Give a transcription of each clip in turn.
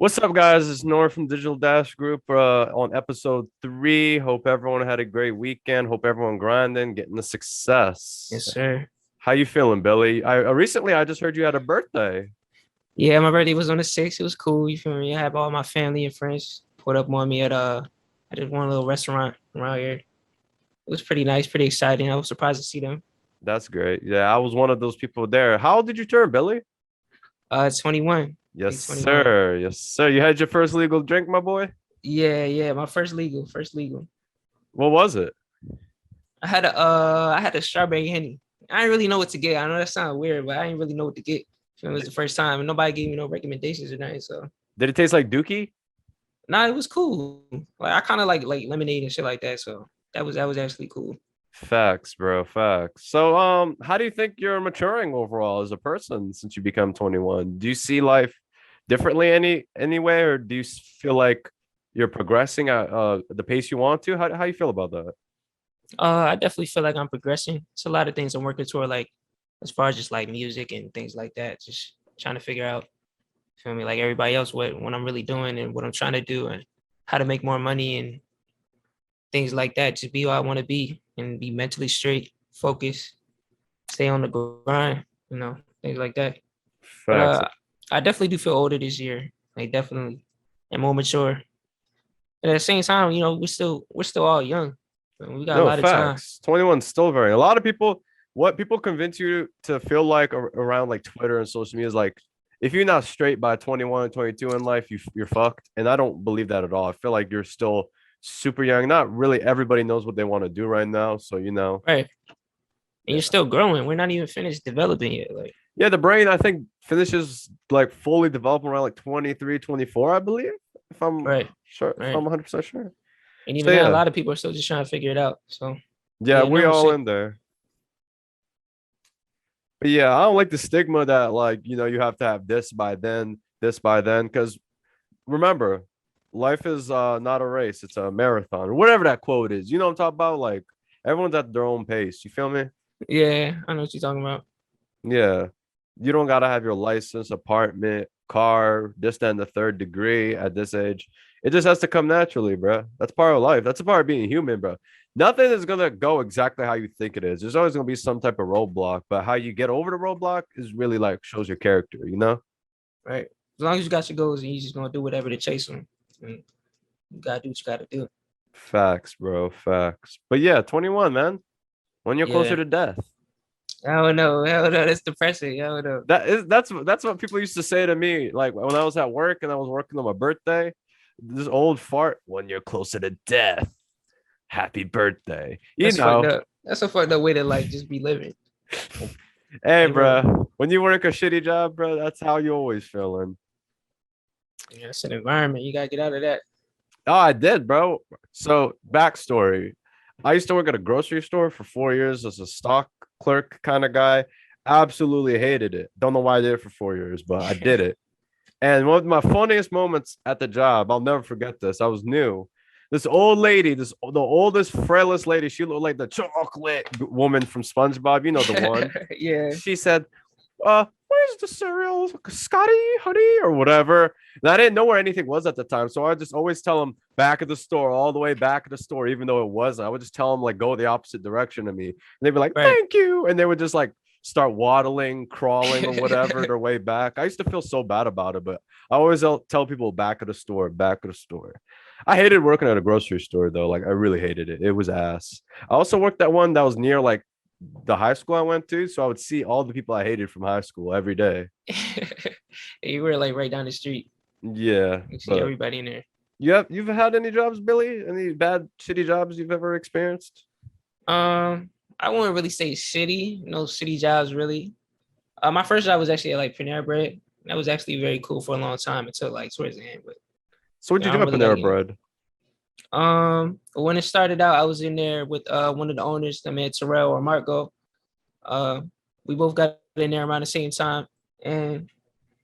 What's up, guys? It's Nor from Digital Dash Group on episode 3. Hope everyone had a great weekend. Hope everyone grinding, getting the success. Yes, sir. How you feeling, Billy? I recently I just heard you had a birthday. Yeah, my birthday was on the 6th. It was cool. You feel me? I had all my family and friends put up on me at this one little restaurant around here. It was pretty nice, pretty exciting. I was surprised to see them. That's great. Yeah, I was one of those people there. How old did you turn, Billy? 21. Yes, Like 21. sir. Yes, sir. You had your first legal drink, my boy? Yeah. My first legal. What was it? I had a strawberry henny. I didn't really know what to get. I know that sounds weird, but I didn't really know what to get. It was the first time, and nobody gave me no recommendations or nothing. So Did it taste like Dookie? nah, it was cool. Like I kind of like lemonade and shit like that. So that was actually cool. Facts, bro. Facts. So, how do you think you're maturing overall as a person since you become 21? Do you see life differently anyway, or do you feel like you're progressing at the pace you want to? How you feel about that? I definitely feel like I'm progressing. It's a lot of things I'm working toward, like as far as just like music and things like that. Just trying to figure out, feel me, like everybody else, what I'm really doing and what I'm trying to do and how to make more money and things like that. Just be who I want to be and be mentally straight, focus, stay on the grind, things like that. But Facts. I definitely do feel older this year, like definitely, and more mature. But at the same time, we're still all young. We got a No, lot of time. facts. 21 is still very. A lot of people, what people convince you to feel like around like Twitter and social media is like, if you're not straight by 21 and 22 in life, you're fucked. And I don't believe that at all. I feel like you're still super young. Not really everybody knows what they want to do right now. So, Right. And yeah. you're still growing. We're not even finished developing yet. Like, Yeah, the brain, I think, finishes like fully developing around like 23, 24, I believe. If I'm right, sure, if I'm right. 100% sure. And So, even now, a yeah. lot of people are still just trying to figure it out. So, Yeah, yeah, we no all shit. in there. But yeah, I don't like the stigma that like, you have to have this by then. Because remember, life is not a race, it's a marathon. Whatever that quote is. You know what I'm talking about? Like everyone's at their own pace. You feel me? Yeah, I know what you're talking about. Yeah. You don't gotta have your license, apartment, car, this, that, and the third degree at this age. It just has to come naturally, bro. That's part of life. That's a part of being human, bro. Nothing is gonna go exactly how you think it is. There's always gonna be some type of roadblock, but how you get over the roadblock is really like shows your character, you know? Right. As long as you got your goals and you just gonna do whatever to chase them, you gotta do what you gotta do. Facts, bro. Facts. But yeah, 21, man. When you're closer Yeah. to death. I don't know. I don't know. That's depressing. I don't know. That's what people used to say to me. Like when I was at work and I was working on my birthday, this old fart, when you're closer to death. Happy birthday. You That's fucked know. up. That's a fucked up way to like just be living. Hey, Like, bro, bro. When you work a shitty job, bro, that's how you always feeling. yeah, it's an environment. You gotta get out of that. Oh, I did, bro. So backstory. I used to work at a grocery store for 4 years as a stock clerk kind of guy. Absolutely hated it. Don't know why I did it for 4 years, but I did it. And one of my funniest moments at the job, I'll never forget this. I was new. This old lady, the oldest, frailest lady, she looked like the chocolate woman from SpongeBob. You know the one. Yeah. She said, where's the cereal? Scotty, honey, or whatever. And I didn't know where anything was at the time. So I just always tell them back of the store, all the way back of the store, even though it wasn't. I would just tell them like go the opposite direction of me. And they'd be like, Right. thank you. And they would just like start waddling, crawling, or whatever their way back. I used to feel so bad about it, but I always tell people back of the store, back of the store. I hated working at a grocery store though. Like I really hated it. It was ass. I also worked at one that was near like the high school I went to, so I would see all the people I hated from high school every day. You were like right down the street. Yeah, You see but everybody in there. you've had any jobs, Billy? Any bad shitty jobs you've ever experienced? I wouldn't really say city. No city jobs really. My first job was actually at like Panera Bread. That was actually very cool for a long time until like towards the end. But So what'd you I do don't up really in gotta there, get in. bud? When it started out, I was in there with one of the owners, the man Terrell or Marco. Uh, we both got in there around the same time, and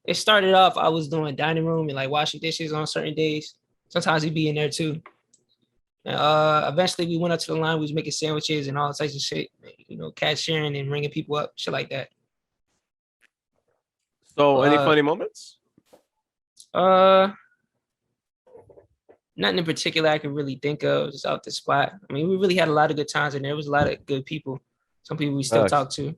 it started off. I was doing dining room and like washing dishes on certain days. Sometimes he'd be in there too. And, eventually, we went up to the line. We was making sandwiches and all types of shit. Cashiering and ringing people up, shit like that. So any Uh, funny moments? uh, Nothing in particular I can really think of just off the spot. I mean, we really had a lot of good times, and there was a lot of good people. Some people we still Facts. talk to.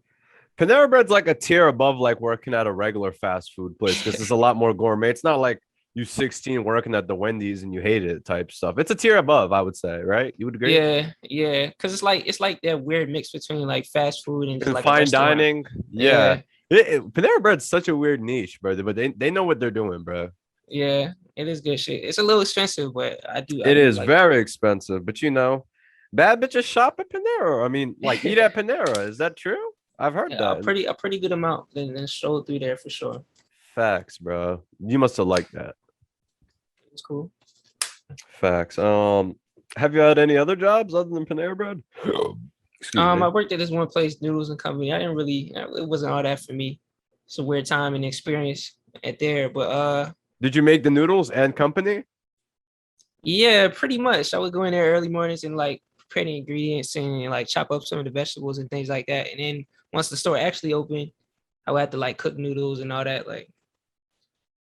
Panera Bread's like a tier above like working at a regular fast food place because it's a lot more gourmet. It's not like you 16 working at the Wendy's and you hate it type stuff. It's a tier above, I would say, right? You would agree? Yeah, yeah, because it's like that weird mix between like fast food and just And like a fine restaurant. dining, yeah. Yeah, Panera Bread's such a weird niche, brother, but they know what they're doing, bro. yeah, it is good shit. It's a little expensive, but I It do is like it. very expensive, but bad bitches shop at Panera. I mean, like eat at Panera. Is that true? I've heard Yeah, that. a pretty good amount. Then stroll through there for sure. Facts, bro. You must have liked that. It's cool. Facts. Have you had any other jobs other than Panera Bread? Excuse me. I worked at this one place, Noodles and Company. I didn't really, it wasn't all that for me. It's a weird time and experience at there, but Did you make the noodles and company? yeah, pretty much. I would go in there early mornings and like prepare the ingredients and like chop up some of the vegetables and things like that. And then once the store actually opened, I would have to like cook noodles and all that. Like,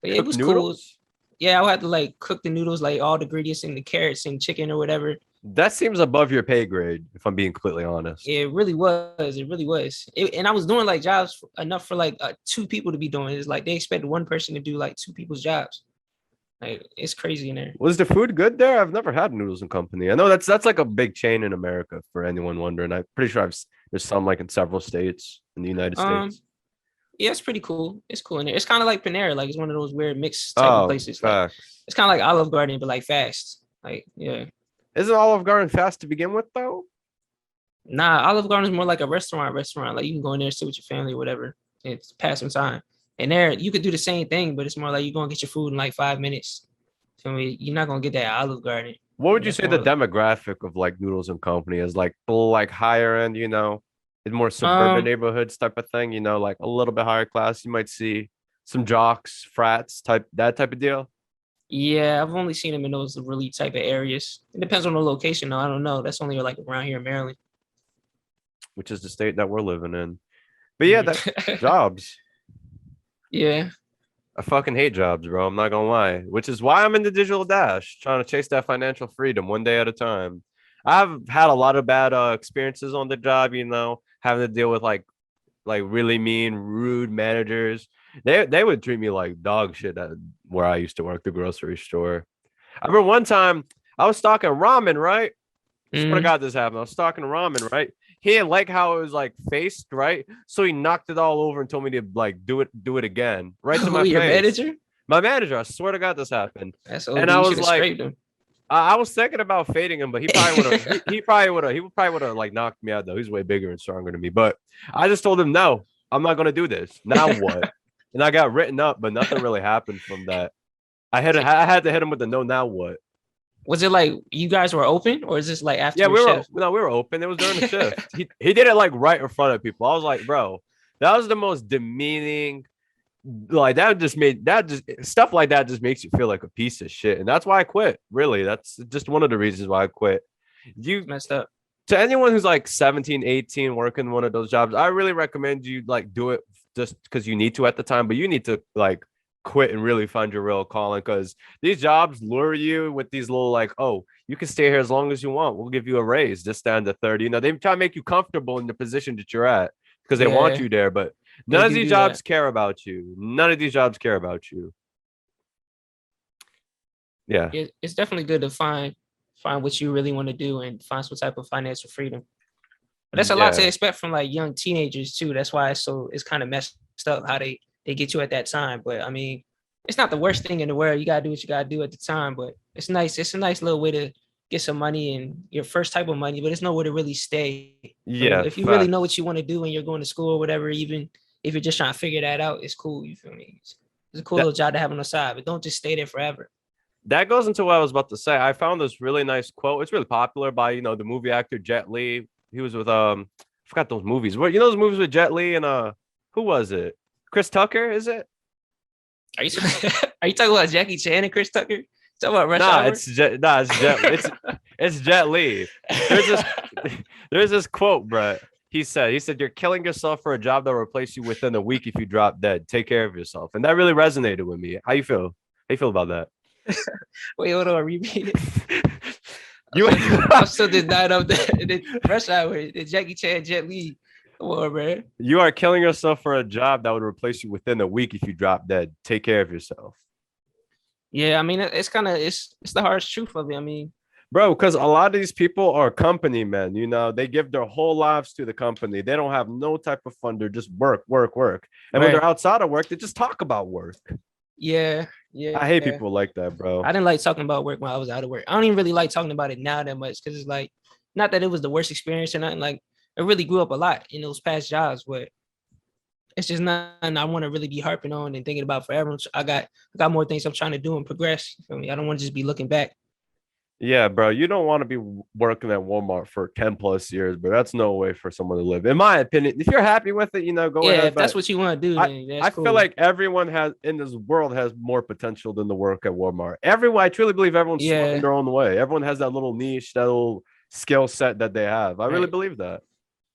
but yeah, it Cook was cool. noodles? Yeah, I would have to like cook the noodles, like all the ingredients and the carrots and chicken or whatever. That seems above your pay grade, if I'm being completely honest. It really was. It really was. And I was doing like jobs enough for like two people to be doing. It's like they expect one person to do like two people's jobs. Like it's crazy in there. Was the food good there? I've never had noodles and company. I know that's like a big chain in America for anyone wondering. I'm pretty sure there's some like in several states in the United Um, States. yeah, it's pretty cool. It's cool in there. It's kind of like Panera. Like it's one of those weird mixed type of Oh, places. Like facts. it's kind of like Olive Garden, but like fast. Like yeah. Isn't Olive Garden fast to begin with though? Nah, Olive Garden is more like a restaurant. Like you can go in there, sit with your family, or whatever. It's pass some time. And there you could do the same thing, but it's more like you're gonna get your food in like 5 minutes. Feel me? You're not gonna get that at Olive Garden. What would you That's say the more like, demographic of like noodles and company is like full like higher end, in more suburban um neighborhoods type of thing, like a little bit higher class. You might see some jocks, frats type of deal, yeah, I've only seen them in those really type of areas. It depends on the location though. I don't know. That's only like around here in Maryland. which is the state that we're living in. But yeah, that Mhm. jobs. Yeah. I fucking hate jobs, bro. I'm not gonna lie. Which is why I'm in the digital dash, trying to chase that financial freedom one day at a time. I've had a lot of bad experiences on the job, having to deal with like really mean, rude managers. They would treat me like dog shit at where I used to work, the grocery store. I remember one time I was stocking ramen, right? Swear to Mhm. God, this happened. I was stocking ramen, right? He didn't like how it was like faced, right? So he knocked it all over and told me to like do it again, right to Who my your face. manager? My manager, I swear to God, this happened. That's And OD. I You was should have like, scraped him. I was thinking about fading him, but he probably would have like knocked me out though. He's way bigger and stronger than me. But I just told him, no, I'm not gonna do this. Now what? And I got written up, but nothing really happened from that. I had to hit him with the no, now what? Was it like you guys were open, or is this like after Yeah, your shift? we were open. It was during the shift. He did it like right in front of people. I was like, bro, that was the most demeaning. Like that just stuff like that just makes you feel like a piece of shit. And that's why I quit. Really. That's just one of the reasons why I quit. You It's messed up. To anyone who's like 17, 18, working one of those jobs, I really recommend you like do it just because you need to at the time, but you need to like quit and really find your real calling because these jobs lure you with these little like, oh, you can stay here as long as you want. We'll give you a raise, this down to 30. They try to make you comfortable in the position that you're at because they want Yeah, you there, but they none of do these do that. jobs care about you. None of these jobs care about you. Yeah. It's definitely good to find what you really want to do and find some type of financial freedom. But that's a lot to Yeah. expect from like young teenagers too. That's why it's kind of messed up how they get you at that time. But I mean, it's not the worst thing in the world. You gotta do what you gotta do at the time. But it's nice. It's a nice little way to get some money and your first type of money, but it's nowhere to really stay. Feel me? Yeah. If you really know Facts. what you want to do and you're going to school or whatever, even if you're just trying to figure that out, it's cool. You feel me? It's a cool That little job to have on the side, but don't just stay there forever. that goes into what I was about to say. I found this really nice quote. It's really popular by, the movie actor Jet Li. He was with I forgot those movies. What those movies with Jet Li and who was it? Chris Tucker, is it? Are you are you talking about Jackie Chan and Chris Tucker? Talking about Rush Nah, Hour? it's Jet Li. There's this there's this quote, bro. He said, you're killing yourself for a job that will replace you within a week if you drop dead. Take care of yourself. And that really resonated with me. How you feel? How you feel about that? Wait, hold on, repeat it. You I'm still just dying up there in the rush hour. The Jackie Chan Jet Li. Come on, man. you are killing yourself for a job that would replace you within a week if you drop dead. Take care of yourself. Yeah, I mean, it's kind of it's the harsh truth of it. I mean, Bro, because a lot of these people are company men, they give their whole lives to the company. They don't have no type of fun. They're just work, work, work. And when right? they're outside of work, they just talk about work. Yeah, yeah. I hate people like that, bro. I didn't like talking about work when I was out of work. I don't even really like talking about it now that much because it's like, not that it was the worst experience or nothing. Like, I really grew up a lot in those past jobs, but it's just nothing I want to really be harping on and thinking about forever. I got more things I'm trying to do and progress. You feel me? I don't want to just be looking back. Yeah, bro. You don't want to be working at Walmart for 10 plus years, but that's no way for someone to live. In my opinion, if you're happy with it, go Yeah, ahead. if that's what you want to do, then that's I cool. feel like everyone has in this world has more potential than the work at Walmart. Everyone, I truly believe everyone's smart in their own way. Everyone has that little niche, that little skill set that they have. I really believe that.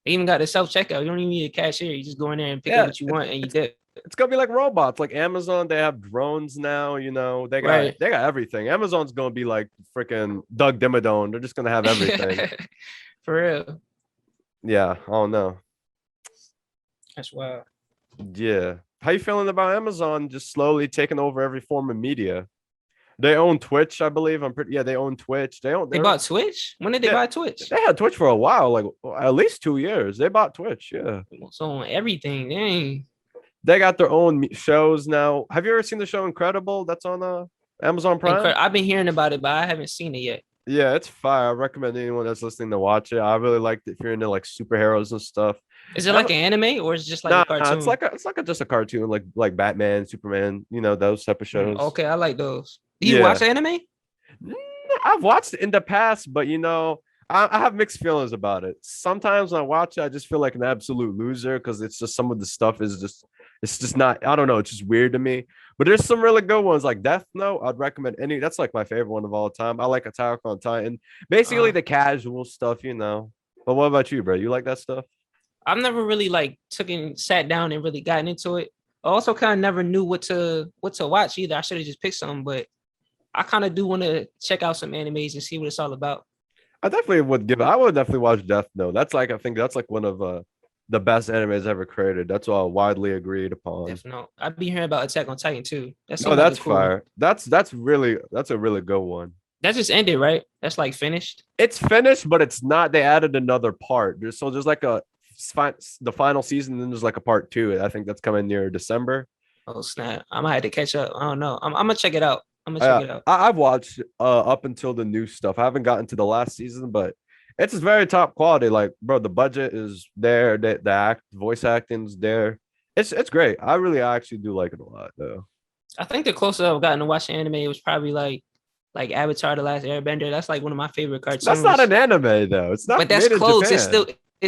They even got the self checkout. You don't even need a cashier. You just go in there and pick up what you want, and you did. It's gonna be like robots, like Amazon. They have drones now. They got everything. Amazon's gonna be like freaking Doug Dimmadome. They're just gonna have everything. For real. Yeah. Oh no. That's wild. Yeah. How you feeling about Amazon just slowly taking over every form of media? They own Twitch, I believe. They own Twitch. They bought Twitch? When did they buy Twitch? They had Twitch for a while, like at least 2 years. They bought Twitch, yeah. So on everything, dang. They got their own shows now. Have you ever seen the show Incredible? That's on Amazon Prime. I've been hearing about it, but I haven't seen it yet. Yeah, it's fire. I recommend anyone that's listening to watch it. I really liked it if you're into like superheroes and stuff. Is it like an anime or is it just like a cartoon? It's like just a cartoon, like Batman, Superman, those type of shows. Okay, I like those. Do you watch anime? I've watched it in the past, but I have mixed feelings about it. Sometimes when I watch it, I just feel like an absolute loser because it's just some of the stuff is just it's just not. I don't know. It's just weird to me. But there's some really good ones like Death Note. I'd recommend any. That's like my favorite one of all time. I like Attack on Titan. Basically the casual stuff, But what about you, bro? You like that stuff? I've never really sat down and really gotten into it. I also kind of never knew what to watch either. I should have just picked something, but I kind of do want to check out some animes and see what it's all about. I would definitely watch Death Note. I think that's like one of the best animes ever created. That's all widely agreed upon. Definitely. I've been hearing about Attack on Titan too. That's fire. That's a really good one. That just ended, right? That's like finished. It's finished, but it's not. They added another part. There's like the final season, and then there's like a part 2. I think that's coming near December. Oh snap! I might have to catch up. I don't know. I'm gonna check it out. I've watched up until the new stuff. I haven't gotten to the last season, but it's very top quality. Like, bro, the budget is there. The voice acting's there. It's great. I actually do like it a lot, though. I think the closest I've gotten to watching anime was probably like Avatar: The Last Airbender. That's like one of my favorite cartoons. That's not an anime though. It's not. But that's close. It's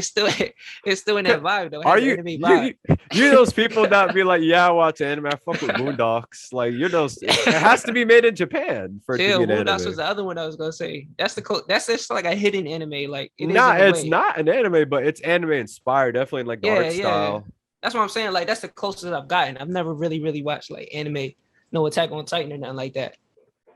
still in that vibe though. Are you those people that be like, yeah, I watch anime. I fuck with Boondocks. Like you're those. It has to be made in Japan for it to be an anime. Boondocks was the other one I was gonna say. That's just like a hidden anime. Like it's not an anime, but it's anime inspired. Definitely in like the art style. That's what I'm saying. Like that's the closest I've gotten. I've never really watched like anime, no Attack on Titan or nothing like that.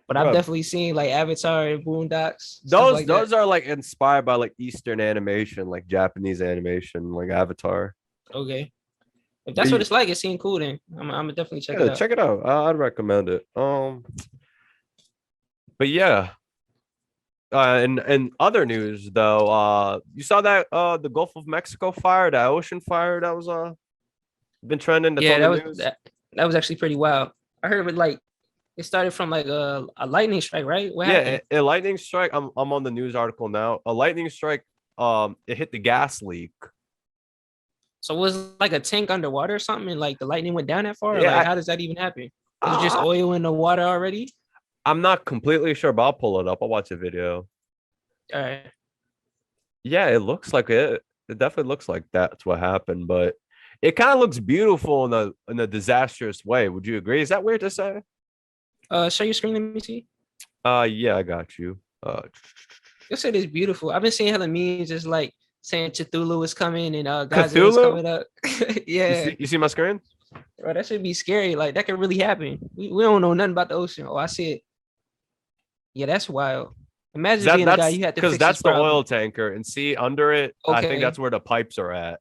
But I've definitely seen like Avatar and Boondocks. Those are like inspired by like Eastern animation, like Japanese animation, like Avatar. Okay. If that's what it's like, it seemed cool then. I'm gonna definitely check it out. Check it out. I'd recommend it. But yeah. And other news though, you saw that the Gulf of Mexico fire, the ocean fire that was been trending. That was actually pretty wild. I heard it started from like a lightning strike, right? What happened? A lightning strike. I'm on the news article now. A lightning strike. It hit the gas leak. So was it like a tank underwater or something, and like the lightning went down that far? Yeah. Like, how does that even happen? Was it just oil in the water already? I'm not completely sure, but I'll pull it up. I'll watch the video. All right. Yeah, it looks like it. It definitely looks like that's what happened, but it kind of looks beautiful in a disastrous way. Would you agree? Is that weird to say? Show your screen. Let me see. Yeah, I got you. You said it's beautiful. I've been seeing hella memes just like saying Cthulhu is coming and Godzilla's coming up. Yeah. You see my screen? Bro, that should be scary. Like that could really happen. We don't know nothing about the ocean. Oh, I see it. Yeah, that's wild. Imagine That being the guy that's you had to because fix his that's the problem. oil tanker, and see under it, I think that's Okay. where the pipes are at.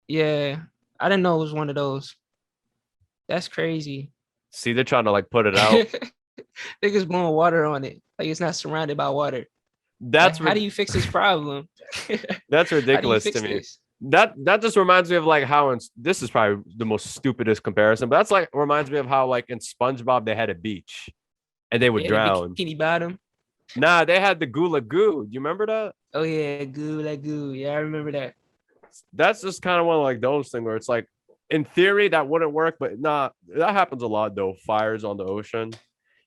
Yeah. I didn't know it was one of those. That's crazy. See, they're trying to like put it out. Niggas blowing water on it. Like it's not surrounded by water. Like, That's how do you fix this problem? that's How do you ridiculous to fix me. this? That just reminds me of like how this is probably the most stupidest comparison, but that's like reminds me of how like in SpongeBob they had a beach and they would They had a drown. bikini bottom. Nah, they had the Gula Goo. Do you remember that? Oh yeah, goo like goo. Yeah, I remember that. That's just kind of one of like those things where it's like in theory that wouldn't work, but nah, that happens a lot though. Fires on the ocean.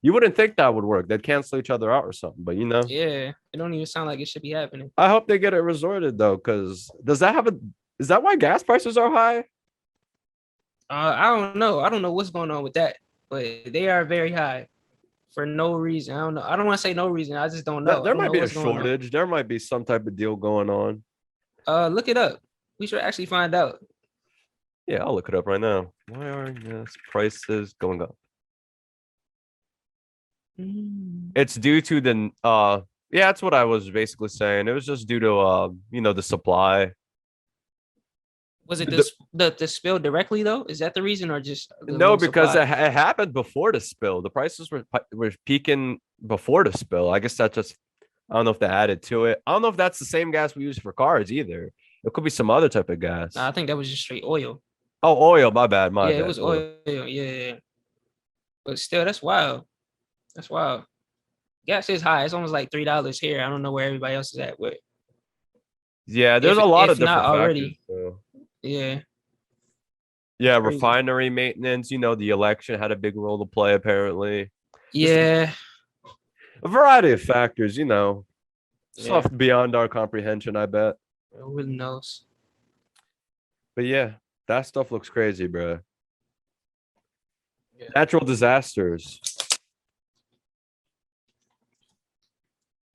You wouldn't think that would work. They'd cancel each other out or something, but you know. Yeah, it don't even sound like it should be happening. I hope they get it resorted though, because does that have a is that why gas prices are high? I don't know. I don't know what's going on with that, but they are very high for no reason. I don't know. I don't want to say no reason. I just don't know. I There don't might know be a what's going on. shortage. There might be some type of deal going on. Look it up. We should actually find out. Yeah, I'll look it up right now. Why are gas prices going up? It's due to the yeah, that's what I was basically saying. It was just due to the supply. Was it The- the spill directly though? Is that the reason, or just the no, low because supply? it happened before the spill. The prices were peaking before the spill. I guess that just I don't know if they added to it. I don't know if that's the same gas we use for cars either. It could be some other type of gas. Nah, I think that was just straight oil. Oh, oil. My bad. My Yeah, it bad. was Oil. oil. Yeah, yeah, yeah. But still, that's wild. That's wild. Gas is high. It's almost like $3 here. I don't know where everybody else is at, but Yeah, there's a lot of if not different factors. already, So. yeah, Yeah, crazy. refinery maintenance. The election had a big role to play, apparently. Just Yeah, a variety of factors, yeah. stuff beyond our comprehension, I bet. Who really knows? But yeah, that stuff looks crazy, bro. Yeah. Natural disasters.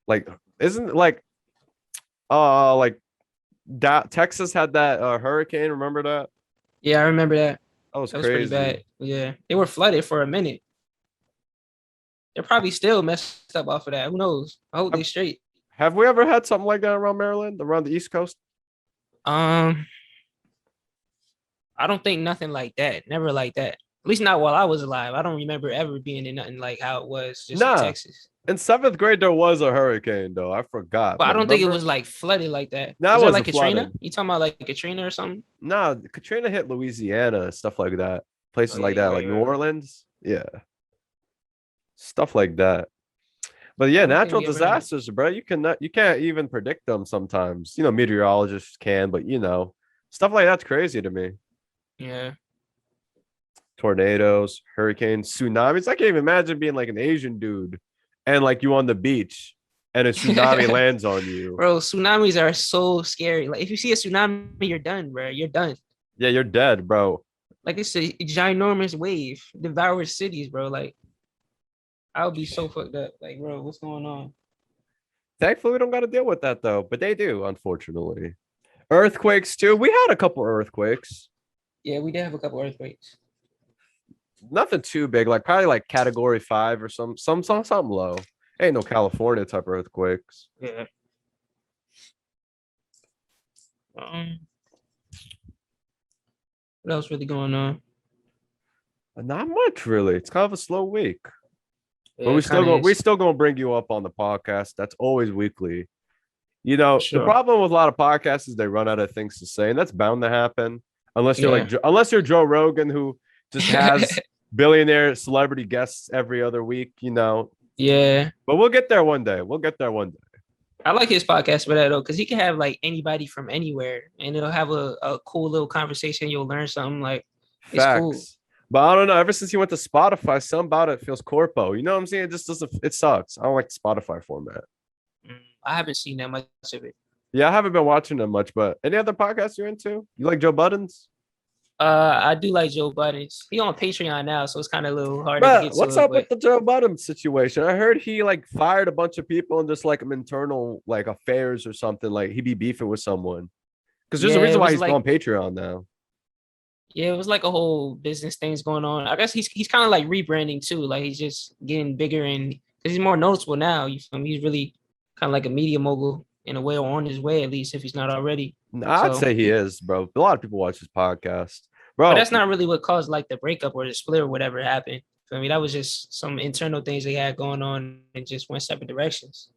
Like, isn't it like that Texas had that hurricane, remember that? Yeah, I remember that. That was That was pretty crazy. bad. Yeah, they were flooded for a minute. They're probably still messed up off of that. Who knows? I hope they straight. Have we ever had something like that around Maryland, around the East Coast? Um, I don't think nothing like that. Never like that. At least not while I was alive. I don't remember ever being in nothing like how it was just in Nah. Texas. In seventh grade, there was a hurricane, though. I forgot. But I don't think it remember? was like flooded like that. No, it Was it wasn't like Katrina? flooded. You talking about like Katrina or something? Nah, Katrina hit Louisiana, stuff like that. Places Oh, like yeah, that, like right, New right. Orleans. Yeah. Stuff like that. But yeah, I don't think natural we ever had it. disasters, bro. You can't even predict them sometimes. Meteorologists can, but stuff like that's crazy to me. Yeah. Tornadoes, hurricanes, tsunamis. I can't even imagine being like an Asian dude and like you on the beach and a tsunami lands on you. Bro, tsunamis are so scary. Like if you see a tsunami, you're done, bro. You're done. Yeah, you're dead, bro. Like it's a ginormous wave, devours cities, bro. Like I would be so fucked up. Like, bro, what's going on? Thankfully, we don't got to deal with that though, but they do, unfortunately. Earthquakes too. We had a couple earthquakes. Yeah, we did have a couple earthquakes. Nothing too big, like probably like category 5 or something low. Ain't no California type earthquakes. Yeah. What else really going on? Not much really. It's kind of a slow week. Yeah, But it kinda we is. still gonna bring you up on the podcast. That's always weekly. The Sure. problem with a lot of podcasts is they run out of things to say, and that's bound to happen unless you're Yeah. unless you're Joe Rogan, who just has billionaire celebrity guests every other week. Yeah. But we'll get there one day. We'll get there one day. I like his podcast for that though, because he can have like anybody from anywhere and it'll have a cool little conversation. You'll learn something like it's Facts. cool. But I don't know. Ever since he went to Spotify, something about it feels corpo. You know what I'm saying? It just doesn't. It sucks. I don't like the Spotify format. I haven't seen that much of it. Yeah, I haven't been watching them much. But any other podcasts you're into? You like Joe Budden's? I do like Joe Budden's. He on Patreon now, so it's kind of a little harder to But get to what's it. up But with the Joe Budden situation? I heard he like fired a bunch of people and just like internal like affairs or something. Like he be beefing with someone. Because there's a Yeah, reason it why was he's like- on Patreon now. yeah, it was like a whole business things going on. I guess he's kind of like rebranding too. Like he's just getting bigger and he's more noticeable now. You feel me? He's really kind of like a media mogul in a way, or on his way at least, if he's not already. I'd So, say he is, bro. A lot of people watch his podcast, but bro. that's not really what caused like the breakup or the split or whatever happened. I mean, that was just some internal things they had going on and just went separate directions.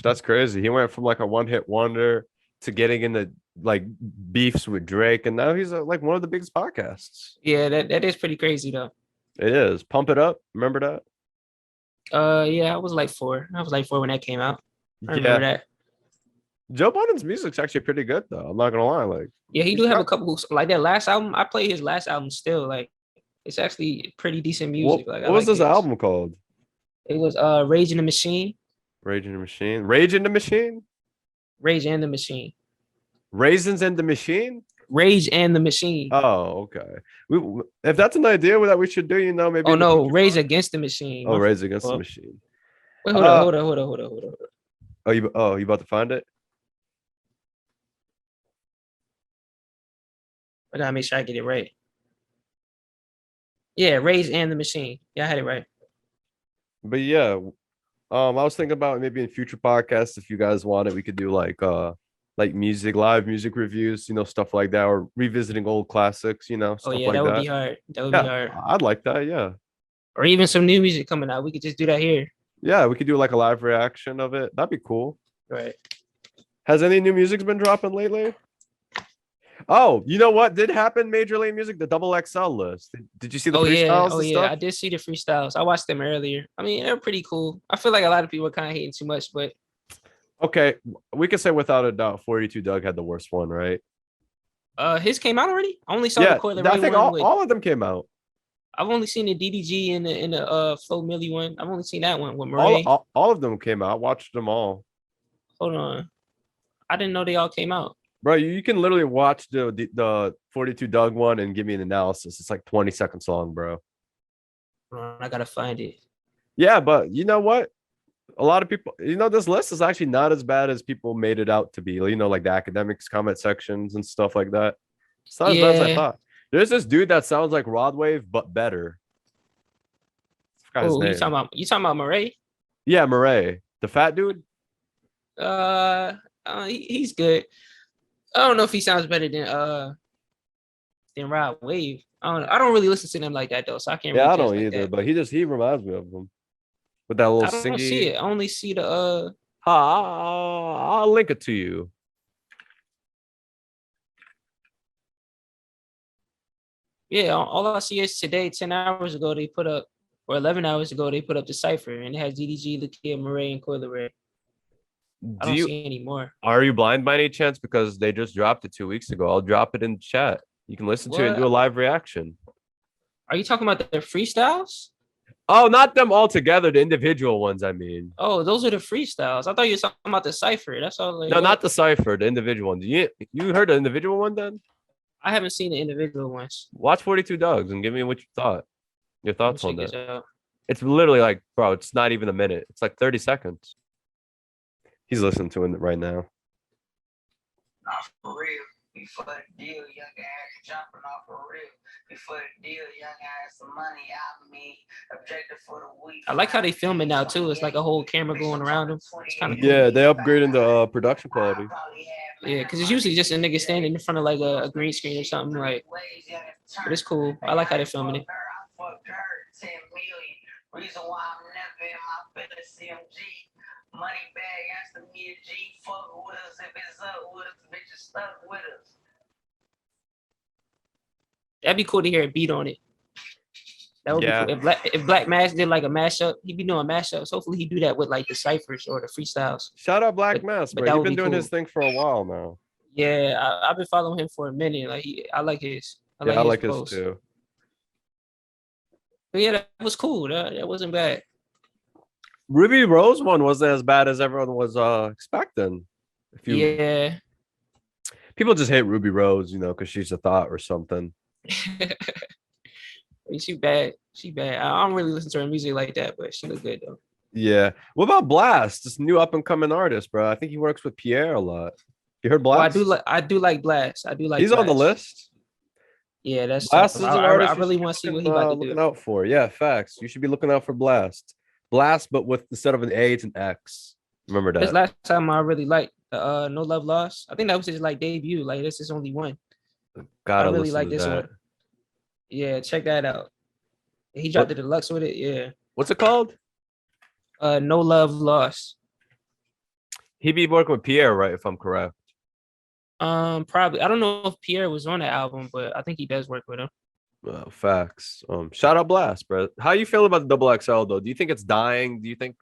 That's crazy. He went from like a one-hit wonder to getting into like beefs with Drake, and now he's like one of the biggest podcasts. Yeah, that is pretty crazy though. It is. Pump It Up. Remember that? Yeah, I was like 4. I was like 4 when that came out. I Yeah. remember that. Joe Budden's music's actually pretty good though. I'm not gonna lie. Like, Yeah, he do have a couple like that last album. I play his last album still. Like, it's actually pretty decent music. what, Like, what I was like this album called? It was Rage in the Machine. Rage in the Machine. Rage in the Machine. Rage and the Machine. Raisins in the Machine. Rage and the Machine. Oh, okay. If that's an idea that we should do, you know, maybe. Oh no, Rage Against the Machine. Oh, Rage Against the Machine. Wait, hold on. Oh, you about to find it? I gotta make sure I get it right. Yeah, Rage and the Machine. Yeah, I had it right. But yeah, I was thinking about maybe in future podcasts, if you guys want it, we could do like live music reviews, you know, stuff like that, or revisiting old classics, you know, stuff Oh yeah, like that would be hard. That would be hard. I'd like that, yeah. Or even some new music coming out. We could just do that here. Yeah, we could do like a live reaction of it. That'd be cool. Right. Has any new music's been dropping lately? Oh, you know what did happen? Major League Music, the double XL list. Did you see the freestyles? Oh yeah, I did see the freestyles. I watched them earlier. I mean, they're pretty cool. I feel like a lot of people are kind of hating too much, but okay, we could say without a doubt, 42 Doug had the worst one, right? His came out already. I only saw the Coil I think all of them came out. I've only seen the DDG and the Flo Milli one. I've only seen that one with Murray. All of them came out. I watched them all. Hold on, I didn't know they all came out. Bro, you can literally watch the 42 Doug one and give me an analysis. It's like 20 seconds long, bro. I gotta find it. Yeah, but you know what? A lot of people, you know, this list is actually not as bad as people made it out to be. You know, like the academics comment sections and stuff like that. It's not as bad as I thought. There's this dude that sounds like Rod Wave, but better. Oh, you talking about Murray? Yeah, Murray, the fat dude. He's good. I don't know if he sounds better than Rod Wave. I don't really listen to them like that though, so I can't. Yeah, really I don't like either. that. But he reminds me of him with that little. I don't see it. I only see the. I'll link it to you. Yeah, all I see is today, 10 hours ago, they put up, or 11 hours ago, they put up the cipher, and it has DDG, Lakia, Murray, and Coil Ray. I don't see any more. Are you blind by any chance? Because they just dropped it 2 weeks ago. I'll drop it in the chat. You can listen to it and do a live reaction. Are you talking about the freestyles? Oh, not them all together, the individual ones, I mean. Oh, those are the freestyles. I thought you were talking about the cipher. That's all. No, not the cipher, the individual ones. You heard the individual one then? I haven't seen the individual ones. Watch 42 Dogs and give me what you thought. Your thoughts on that. It's literally like, bro, it's not even a minute. It's like 30 seconds. He's listening to it right now. Not for real. Before the deal, young ass jumping off for real. Before the deal, young ass some money out me. Objective for the week. I like how they film it now too. It's like a whole camera going around them. It's kind of cool. Yeah, they upgraded the production quality. Yeah, because it's usually just a nigga standing in front of like a green screen or something. Like, but it's cool. I like how they're filming it. Reason why I'm never in my CMG. Money bag, answer me a G, fuck with us. If it's up with us, bitches stuck with us. That'd be cool to hear a beat on it. That would be cool. If Black Mass did like a mashup, he'd be doing mashups. Hopefully he do that with like the ciphers or the freestyles. Shout out Black Mass, bro. You've been doing his thing for a while now. Yeah, I've been following him for a minute. Like I like his. I like his too. But yeah, that was cool. That wasn't bad. Ruby Rose one wasn't as bad as everyone was expecting. People just hate Ruby Rose, you know, because she's a thought or something. She bad. I don't really listen to her music like that, but she look good though. Yeah. What about Blast? This new up and coming artist, bro. I think he works with Pierre a lot. You heard Blast? Well, I do like Blast. He's on the list. Yeah, that's Blast is an artist. I really want to see what he about to do. Looking out for. Yeah, facts. You should be looking out for Blast. Blast, but with instead of an A, it's an X. Remember This that? last time I really liked No Love Lost. I think that was his like debut. Like this is only one. I Gotta really listen like to this that. one. Yeah, check that out. He dropped What the deluxe with it. Yeah. what's it called? No Love Lost. He be working with Pierre, right? If I'm correct. Probably. I don't know if Pierre was on the album, but I think he does work with him. Facts. Shout out Blast, bro. How you feel about the double XL though? Do you think it's dying? Do you think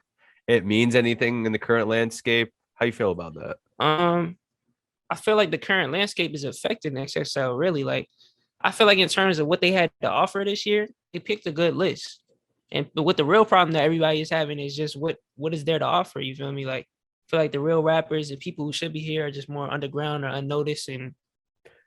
it means anything in the current landscape? How you feel about that? I feel like the current landscape is affecting XXL really. Like, I feel like in terms of what they had to offer this year, they picked a good list. And but what the real problem that everybody is having is just what is there to offer. You feel me? Like, I feel like the real rappers, the people who should be here, are just more underground or unnoticed, and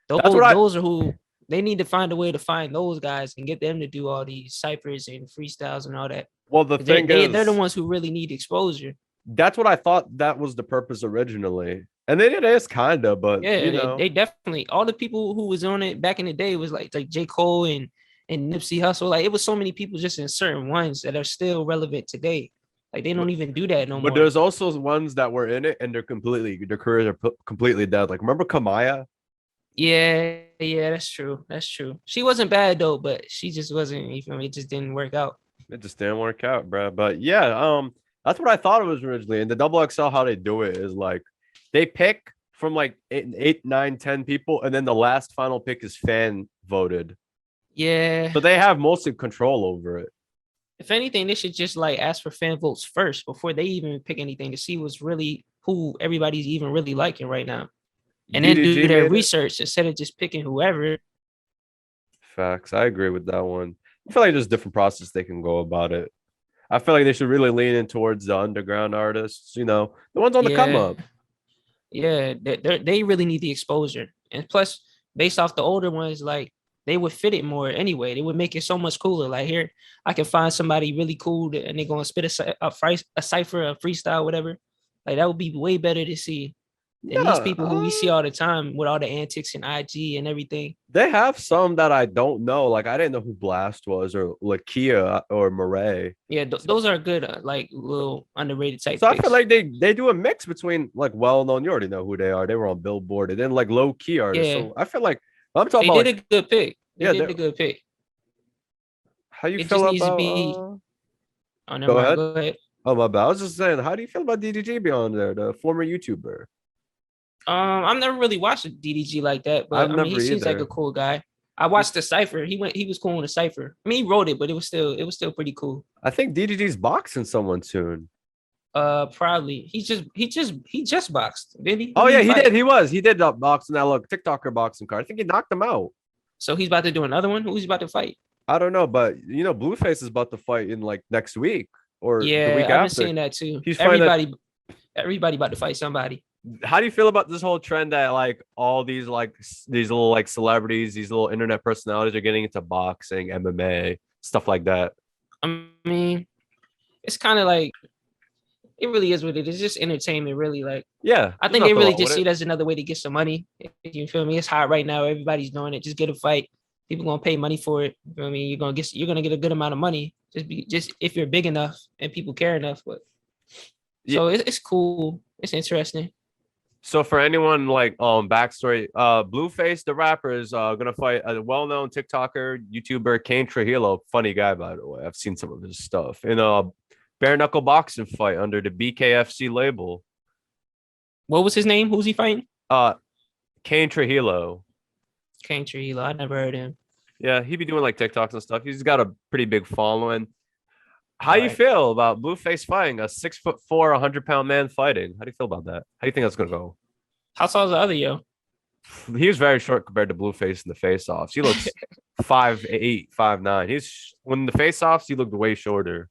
That's what I those are who they need to find a way to find those guys and get them to do all these ciphers and freestyles and all that. well the 'Cause thing they're the is ones who really need exposure. that's what I thought that was the purpose originally. And then it is kinda, but Yeah, you they, know, they definitely all the people who was on it back in the day was like J. Cole and Nipsey Hussle. Like it was so many people just in certain ones that are still relevant today. Like they don't even do that no but more. there's also ones that were in it and their careers are completely dead. Like remember Kamaya? Yeah, that's true. That's true. She wasn't bad though, but she just wasn't. You feel me? It just didn't work out. It just didn't work out, bro. But yeah, that's what I thought it was originally. And the double XL, how they do it is like they pick from like eight, 9, 10 people, and then the last final pick is fan voted. Yeah. So they have mostly control over it. If anything, they should just like ask for fan votes first before they even pick anything to see what's really who everybody's even really liking right now. And then do DDG their made it. research instead of just picking whoever. Facts. I agree with that one. I feel like there's different process they can go about it. I feel like they should really lean in towards the underground artists, you know, the ones on the come up. Yeah, they really need the exposure. And plus, based off the older ones, like they would fit it more anyway. They would make it so much cooler. Like here, I can find somebody really cool and they're gonna spit a cipher, a freestyle, whatever. Like that would be way better to see than these people who we see all the time with all the antics and IG and everything. They have some that I don't know. Like I didn't know who Blast was or Lakia or Murray. Yeah, those are good, like little underrated type. So I picks. feel like they do a mix between like well known. You already know who they are. They were on Billboard and then like low key artists. Yeah. So I feel like I'm talking They about did like, a good pick. Yeah, They did a good pick. how you It feel just needs to about. be. Oh, never Go mind. ahead. Go ahead. Oh my bad. I was just saying, how do you feel about DDG being on there, the former YouTuber? I've never really watched DDG like that, but I've I mean, he never seems like either. a cool guy. I watched the cipher. He was cool in the cipher. I mean, he wrote it, but it was still pretty cool. I think DDG's boxing someone soon. Probably he just boxed, didn't he? Oh Who yeah, he fight? did. He did boxing that look TikToker boxing card. I think he knocked him out. So he's about to do another one. Who's he about to fight? I don't know, but you know, Blueface is about to fight in like next week or the Yeah, week I've been after. seeing that too. He's fighting Everybody about to fight somebody. How do you feel about this whole trend that like all these these little like celebrities, these little internet personalities are getting into boxing, MMA, stuff like that? I mean, it's kind of like it really is what it is. Just entertainment, really. Like, Yeah, I there's think they nothing really wrong just with see it. it as another way to get some money. You feel me? It's hot right now. Everybody's doing it. Just get a fight. People gonna pay money for it. You feel me? You're gonna get a good amount of money. Just if you're big enough and people care enough. But so it's cool. It's interesting. So for anyone like backstory, Blueface the rapper is gonna fight a well-known TikToker, YouTuber, Kane Trujillo. Funny guy, by the way. I've seen some of his stuff in a bare knuckle boxing fight under the BKFC label. What was his name? Who's he fighting? Kane Trujillo. Kane Trujillo. I never heard him. Yeah, he be doing like TikToks and stuff. He's got a pretty big following. How you Right. feel about Blueface fighting a 6'4", 100-pound man fighting? How do you feel about that? How do you think that's gonna go? How tall is the other yo? He was very short compared to Blueface in the face-offs. He looks 5'8", 5'9". He's when the face-offs, he looked way shorter.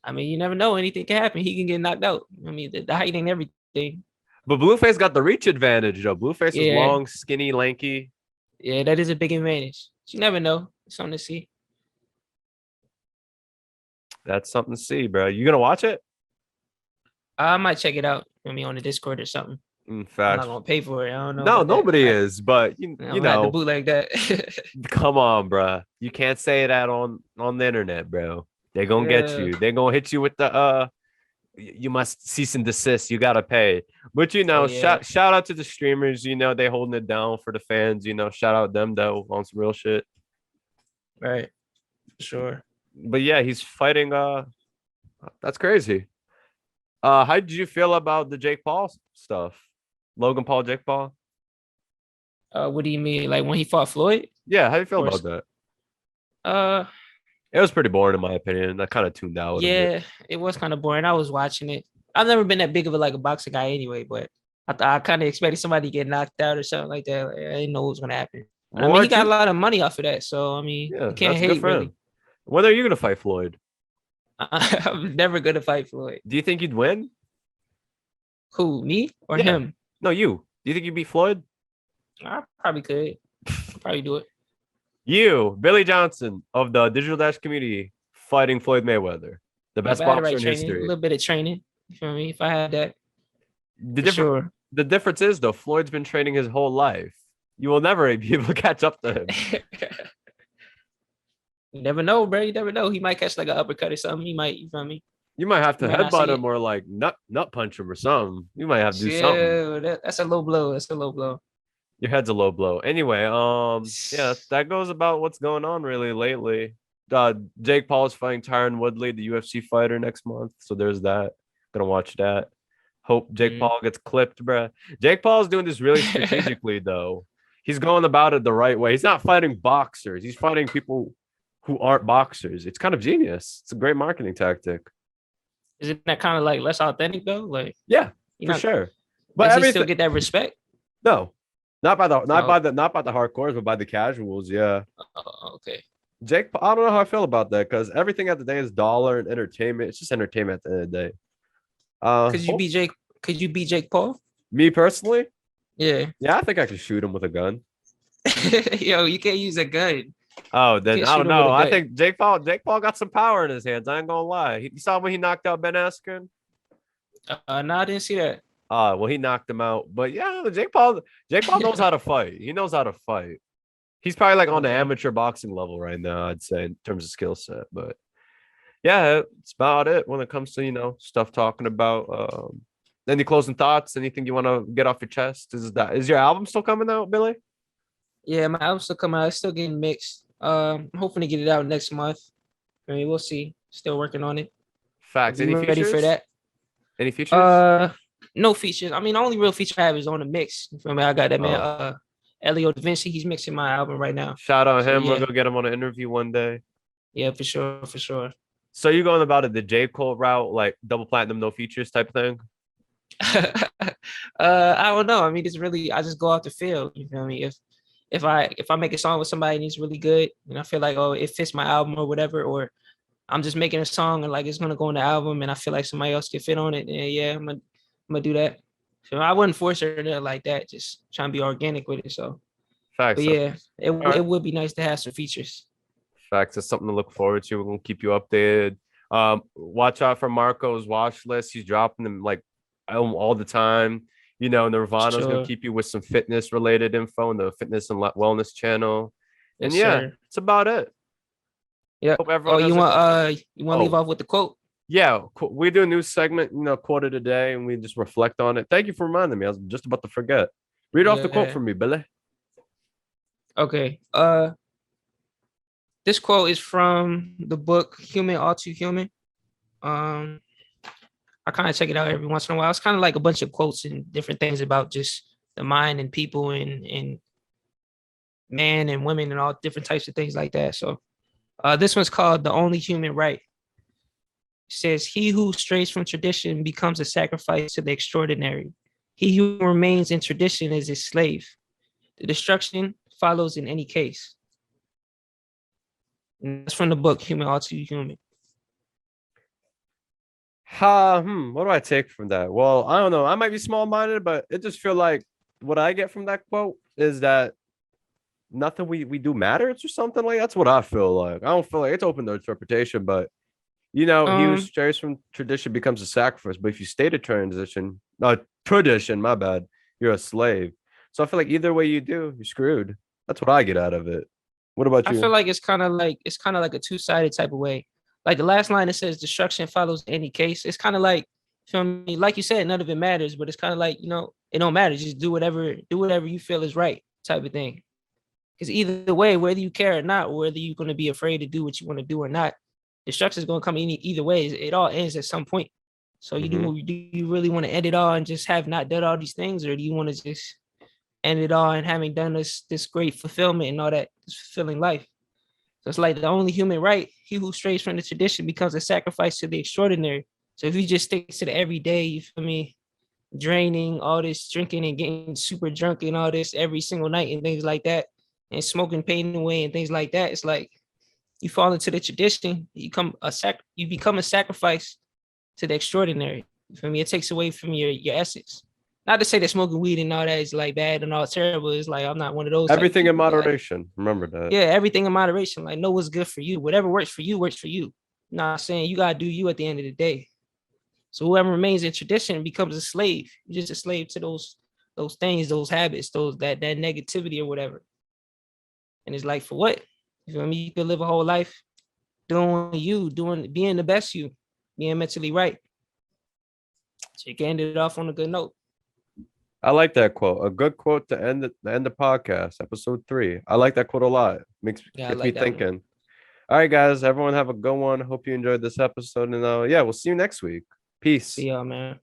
I mean, you never know. Anything can happen. He can get knocked out. I mean, the height ain't everything. But Blueface got the reach advantage, though. Blueface is Yeah. long, skinny, lanky. Yeah, that is a big advantage. You never know. It's something to see. That's something to see, bro. You gonna watch it? I might check it out. I mean, on the Discord or something. In I'm fact, not gonna pay for it. I don't know. no, about that. nobody is. But you I'm gonna have to know, bootleg that. come on, bro. You can't say that on the internet, bro. They gonna get Yeah. you. They gonna hit you with the you must cease and desist. You gotta pay. But Oh yeah. shout out to the streamers. They holding it down for the fans. Shout out them though on some real shit. Right. Sure. But yeah, he's fighting. That's crazy. How did you feel about the Jake Paul stuff? Logan Paul, Jake Paul. What do you mean? Like when he fought Floyd? Yeah, how do you feel Or about that? uh It was pretty boring in my opinion. I kind of tuned out. A bit. yeah, it was kind of boring. I was watching it. I've never been that big of a boxing guy anyway, but I kind of expected somebody to get knocked out or something like that. Like, I didn't know what was gonna happen. I mean, he got a lot of money off of that, so I mean, Yeah, you can't that's good hate for really. him. When are you gonna fight Floyd? I'm never gonna fight Floyd. Do you think you'd win? Who, me or Yeah. him? No, you. Do you think you'd beat Floyd? I probably could. I'll probably do it. You, Billy Johnson of the Digital Dash community, fighting Floyd Mayweather, the best If I had the boxer in training, a history. little bit of training. You feel me? If I had that, The for sure. The difference is though, Floyd's been training his whole life. You will never be able to catch up to him. You never know, bro. You never know. He might catch like an uppercut or something. He might, you feel me? You might have to Man, I headbutt see him it. or like nut punch him or something. You might have to do something. Yeah, that's a low blow. That's a low blow. Your head's a low blow. Anyway, yeah, that goes about what's going on really lately. Jake Paul is fighting Tyron Woodley, the UFC fighter, next month. So there's that. Gonna watch that. Hope Jake Paul gets clipped, bruh. Jake Paul is doing this really strategically, though. He's going about it the right way. He's not fighting boxers. He's fighting people who aren't boxers. It's kind of genius. It's a great marketing tactic. Isn't that kind of like less authentic though? Like, Yeah, you for know, sure. But But does he still get that respect? no, not by the Oh. not by the hardcores, but by the casuals. Yeah. Oh, okay. Jake, I don't know how I feel about that because everything at the day is dollar and entertainment. It's just entertainment at the end of the day. Could you beat Jake Paul? Me personally, Yeah. yeah, I think I could shoot him with a gun. Yo, you can't use a gun. Oh, then Can't I shoot don't him know. with a I gun. think Jake Paul got some power in his hands. I ain't gonna lie. You saw when he knocked out Ben Askren? No, I didn't see that. Well, he knocked him out. But yeah, Jake Paul knows how to fight. He knows how to fight. He's probably like on the amateur boxing level right now, I'd say, in terms of skill set. But yeah, it's about it when it comes to stuff talking about. Any closing thoughts? Anything you want to get off your chest? Is your album still coming out, Billy? Yeah, my album's still coming out. It's still getting mixed. I'm hoping to get it out next month. I mean, we'll see. Still working on it. Facts. Be Any ready features? for that. Any features? No features. I mean, the only real feature I have is on the mix. You feel me? I got that man, Elio Da Vinci. He's mixing my album right now. Shout out him. yeah. We'll go get him on an interview one day. Yeah, for sure, for sure. So you going about it the J. Cole route, like double platinum, no features type of thing? I don't know. I mean, it's really I just go out the field. You feel me? If I make a song with somebody and it's really good, and I feel like it fits my album or whatever, or I'm just making a song and like it's gonna go on the album and I feel like somebody else can fit on it, and yeah, I'm gonna do that. So I wouldn't force her to like that, just trying to be organic with it. So Facts. but yeah, it right. would be nice to have some features. Facts. It's something to look forward to. We're gonna keep you updated. Watch out for Marco's watch list. He's dropping them like all the time. Nirvana's gonna keep you with some fitness related info in the fitness and wellness channel. And Yes, yeah, sir. it's about it. Yeah. Hope everyone Oh, has you a- want to leave off with the quote? Yeah, we do a new segment, quote of the day, and we just reflect on it. Thank you for reminding me. I was just about to forget. Read off the quote for me, Billy. Okay. This quote is from the book Human All Too Human. I kind of check it out every once in a while. It's kind of like a bunch of quotes and different things about just the mind and people and men and women and all different types of things like that. So this one's called The Only Human Right. It says, he who strays from tradition becomes a sacrifice to the extraordinary. He who remains in tradition is a slave. The destruction follows in any case. And that's from the book Human All Too Human. What do I take from that? Well, I don't know. I might be small-minded, but it just feel like what I get from that quote is that nothing we do matters or something like that's what I feel like. I don't feel like it's open to interpretation, but he who strays from tradition becomes a sacrifice. But if you stay to tradition, my bad, you're a slave. So I feel like either way you do, you're screwed. That's what I get out of it. What about you? I feel like it's kind of like a two-sided type of way. like the last line that says destruction follows any case. It's kind of like, feel me, like you said, none of it matters, but it's kind of like, it don't matter. Just do whatever you feel is right, type of thing. Because either way, whether you care or not, or whether you're going to be afraid to do what you want to do or not, destruction is going to come in either way. It all ends at some point. So do you really want to end it all and just have not done all these things, or do you want to just end it all and having done this great fulfillment and all that, this fulfilling life? So it's like the only human right, he who strays from the tradition becomes a sacrifice to the extraordinary. So if you just stick to the everyday, you feel me, draining, all this drinking and getting super drunk and all this every single night and things like that, and smoking pain away and things like that, it's like you fall into the tradition, you become a sacrifice to the extraordinary. You feel me? It takes away from your essence. Not to say that smoking weed and all that is like bad and all terrible. It's like I'm not one of those. Everything in moderation. Remember that. Yeah, everything in moderation. Like know what's good for you. Whatever works for you works for you. Not saying you gotta do you at the end of the day. So whoever remains in tradition becomes a slave. You're just a slave to those things, those habits, that negativity or whatever. And it's like, for what? You feel me? You could live a whole life doing you, being the best you, being mentally right. So you can end it off on a good note. I like that quote. A good quote to end the podcast, episode 3. I like that quote a lot. Gets me thinking. One. All right, guys. Everyone have a good one. Hope you enjoyed this episode. And we'll see you next week. Peace. See y'all, man.